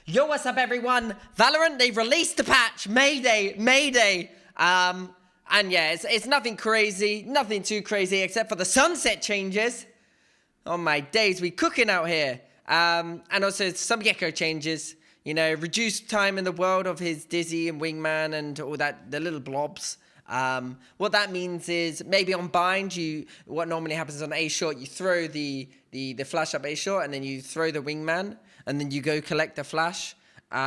Yo, what's up, everyone? Valorant, they've released the patch. Mayday, Mayday. And yeah, it's nothing crazy, nothing too crazy, except for the sunset changes. Oh my days, we cooking out here. And also some Gecko changes. You know, reduced time in the world of his Dizzy and Wingman and all that, the little blobs. What that means is maybe on bind, what normally happens on A short, you throw the flash up A short and then you throw the Wingman and then you go collect the flash.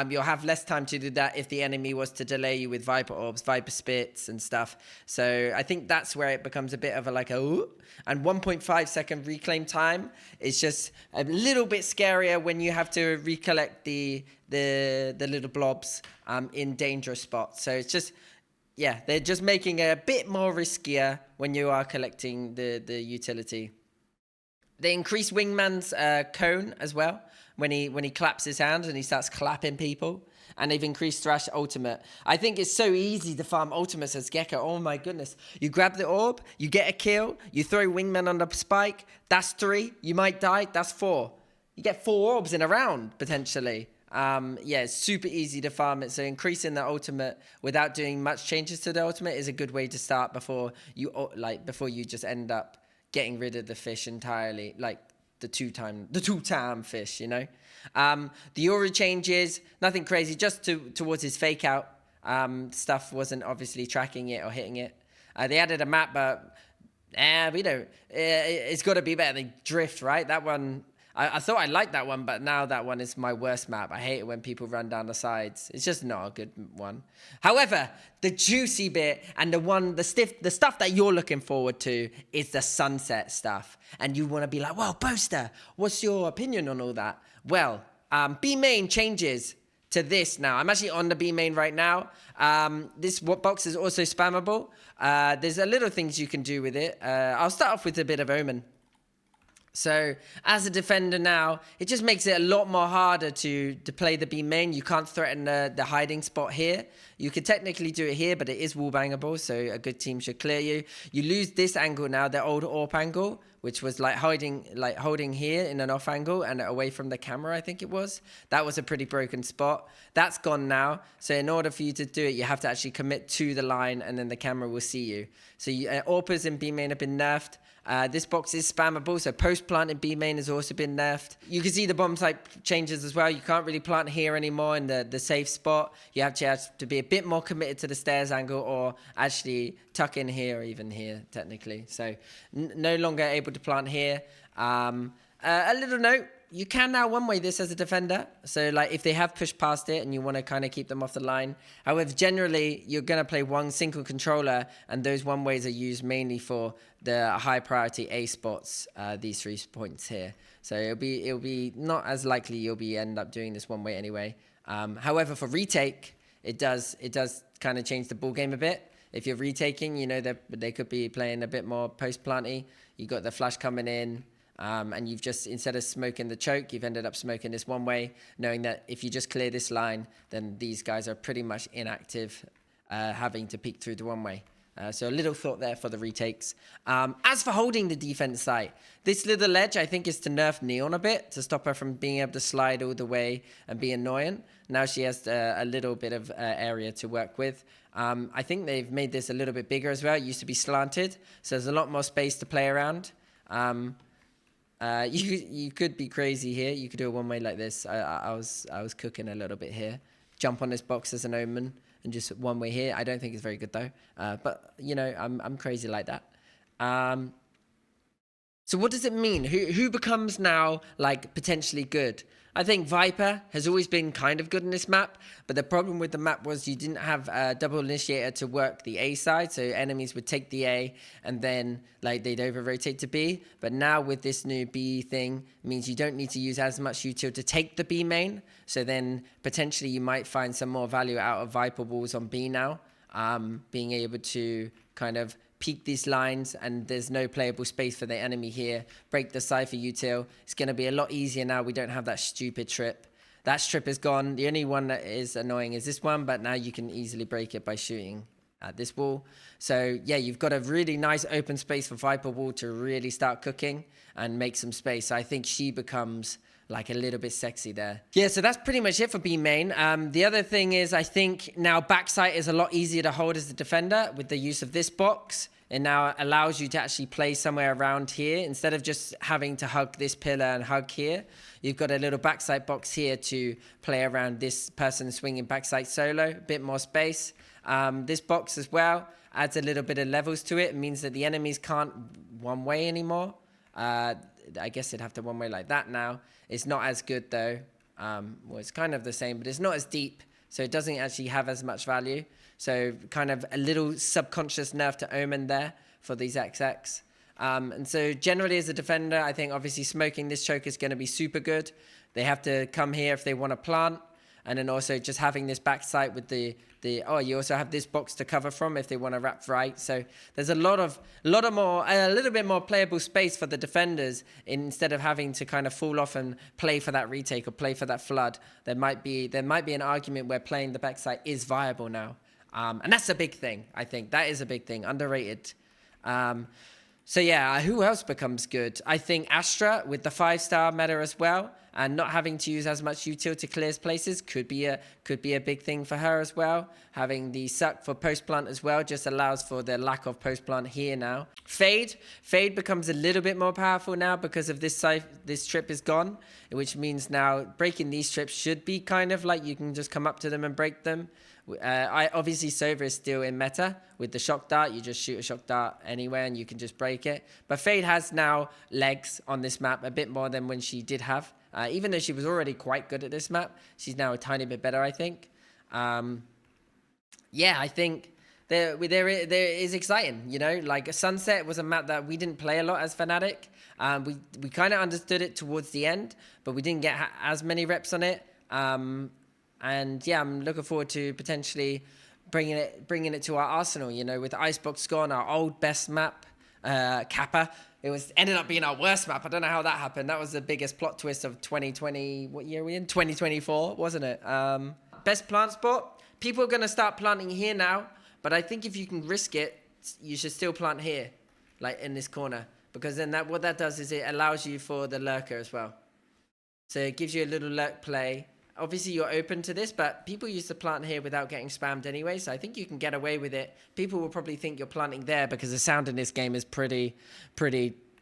You'll have less time to do that if the enemy was to delay you with Viper Orbs, Viper Spits and stuff. So I think that's where it becomes a bit of a ooh. And 1.5 second reclaim time is just a little bit scarier when you have to recollect the little blobs in dangerous spots. So it's just, yeah, they're just making it a bit more riskier when you are collecting the utility. They increase Wingman's cone as well when he claps his hands and he starts clapping people. And they've increased Thrash ultimate. I think it's so easy to farm ultimates as Gecko. Oh my goodness. You grab the orb, you get a kill, you throw Wingman on the spike. That's 3. You might die. That's 4. You get 4 orbs in a round, potentially. Yeah, it's super easy to farm it. So increasing the ultimate without doing much changes to the ultimate is a good way to start before you just end up getting rid of the fish entirely, like the two-time fish, you know. The aura changes, nothing crazy, just towards his fake out. Stuff wasn't obviously tracking it or hitting it. They added a map, but we don't. It's got to be better than Drift, right? That one. I thought I liked that one, but now that one is my worst map. I hate it when people run down the sides. It's just not a good one. However, the juicy bit and the stuff that you're looking forward to is the sunset stuff. And you want to be like, well, Boaster, what's your opinion on all that? Well, B main changes to this now. I'm actually on the B main right now. This box is also spammable. There's a little things you can do with it. I'll start off with a bit of Omen. So as a defender now, it just makes it a lot more harder to play the B main. You can't threaten the hiding spot here. You could technically do it here, but it is wallbangable, so a good team should clear you. You lose this angle now, the old AWP angle, which was like holding here in an off angle and away from the camera, I think it was. That was a pretty broken spot. That's gone now. So in order for you to do it, you have to actually commit to the line and then the camera will see you. So AWPers in B main have been nerfed. This box is spammable, so post-plant in B main has also been nerfed. You can see the bomb type changes as well. You can't really plant here anymore in the safe spot. You have to be a bit more committed to the stairs angle or actually tuck in here or even here, technically. So no longer able to plant here. A little note. You can now one-way this as a defender. So like if they have pushed past it and you want to kind of keep them off the line. However, generally you're going to play one single controller and those one-ways are used mainly for the high priority A spots, these 3 points here. So it'll be not as likely you'll end up doing this one way anyway. However, for retake, it does kind of change the ball game a bit. If you're retaking, you know, they could be playing a bit more post-planty. You got the flash coming in. And you've just, instead of smoking the choke, you've ended up smoking this one way, knowing that if you just clear this line, then these guys are pretty much inactive, having to peek through the one way. So a little thought there for the retakes. As for holding the defense site, this little ledge, I think, is to nerf Neon a bit, to stop her from being able to slide all the way and be annoying. Now she has a little bit of area to work with. I think they've made this a little bit bigger as well. It used to be slanted, so there's a lot more space to play around. You could be crazy here. You could do a one way like this. I was cooking a little bit here. Jump on this box as an Omen and just one way here. I don't think it's very good though. But you know, I'm crazy like that. So what does it mean? Who becomes now like potentially good? I think Viper has always been kind of good in this map, but the problem with the map was you didn't have a double initiator to work the A side, so enemies would take the A and then like they'd over-rotate to B. But now with this new B thing, it means you don't need to use as much util to take the B main, so then potentially you might find some more value out of Viper walls on B now, being able to kind of peek these lines and there's no playable space for the enemy here. Break the Cypher util. It's going to be a lot easier now. We don't have that stupid trip. That strip is gone. The only one that is annoying is this one, but now you can easily break it by shooting at this wall. So yeah, you've got a really nice open space for Viper wall to really start cooking and make some space. I think she becomes like a little bit sexy there. Yeah, so that's pretty much it for B main. The other thing is, I think now backside is a lot easier to hold as a defender with the use of this box. It now allows you to actually play somewhere around here. Instead of just having to hug this pillar and hug here, you've got a little backside box here to play around this person swinging backside solo, a bit more space. This box as well adds a little bit of levels to it. It means that the enemies can't one way anymore. I guess it'd have to one way like that now. It's not as good though. Well, it's kind of the same, but it's not as deep. So it doesn't actually have as much value. So kind of a little subconscious nerf to Omen there for these XX. And so generally as a defender, I think obviously smoking this choke is going to be super good. They have to come here if they want to plant. And then also just having this backside with you also have this box to cover from if they want to wrap right. So there's a little bit more playable space for the defenders instead of having to kind of fall off and play for that retake or play for that flood. There might be an argument where playing the backside is viable now. And that's a big thing, I think. That is a big thing, underrated. So yeah, who else becomes good? I think Astra with the 5-star meta as well, and not having to use as much util to clear places could be a big thing for her as well. Having the suck for post plant as well just allows for the lack of post plant here now. Fade becomes a little bit more powerful now because of this trip is gone, which means now breaking these trips should be kind of like you can just come up to them and break them. Obviously Sova is still in meta with the shock dart. You just shoot a shock dart anywhere and you can just break it. But Fade has now legs on this map a bit more than when she did have. Even though she was already quite good at this map, she's now a tiny bit better, I think. Yeah, I think there is exciting, you know, like Sunset was a map that we didn't play a lot as Fnatic. We kind of understood it towards the end, but we didn't get as many reps on it. And yeah, I'm looking forward to potentially bringing it to our arsenal, you know, with Icebox gone, our old best map, Kappa. It ended up being our worst map. I don't know how that happened. That was the biggest plot twist of 2020. What year are we in? 2024, wasn't it? Best plant spot. People are going to start planting here now, but I think if you can risk it, you should still plant here, like in this corner, because then what that does is it allows you for the lurker as well. So it gives you a little lurk play. Obviously, you're open to this, but people used to plant here without getting spammed anyway, so I think you can get away with it. People will probably think you're planting there because the sound in this game is pretty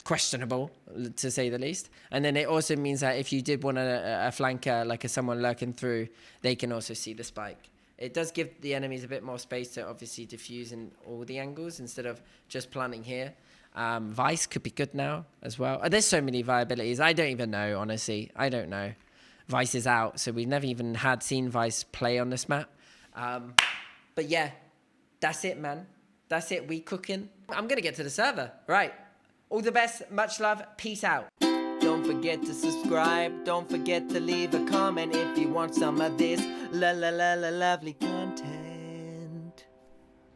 questionable, to say the least. And then it also means that if you did want a flanker, like someone lurking through, they can also see the spike. It does give the enemies a bit more space to obviously diffuse in all the angles instead of just planting here. Vice could be good now as well. There's so many viabilities. I don't even know, honestly. I don't know. Vice is out, so we've never even seen Vice play on this map. But yeah, that's it, man. That's it. We cooking. I'm going to get to the server. Right. All the best. Much love. Peace out. Don't forget to subscribe. Don't forget to leave a comment if you want some of this lovely content.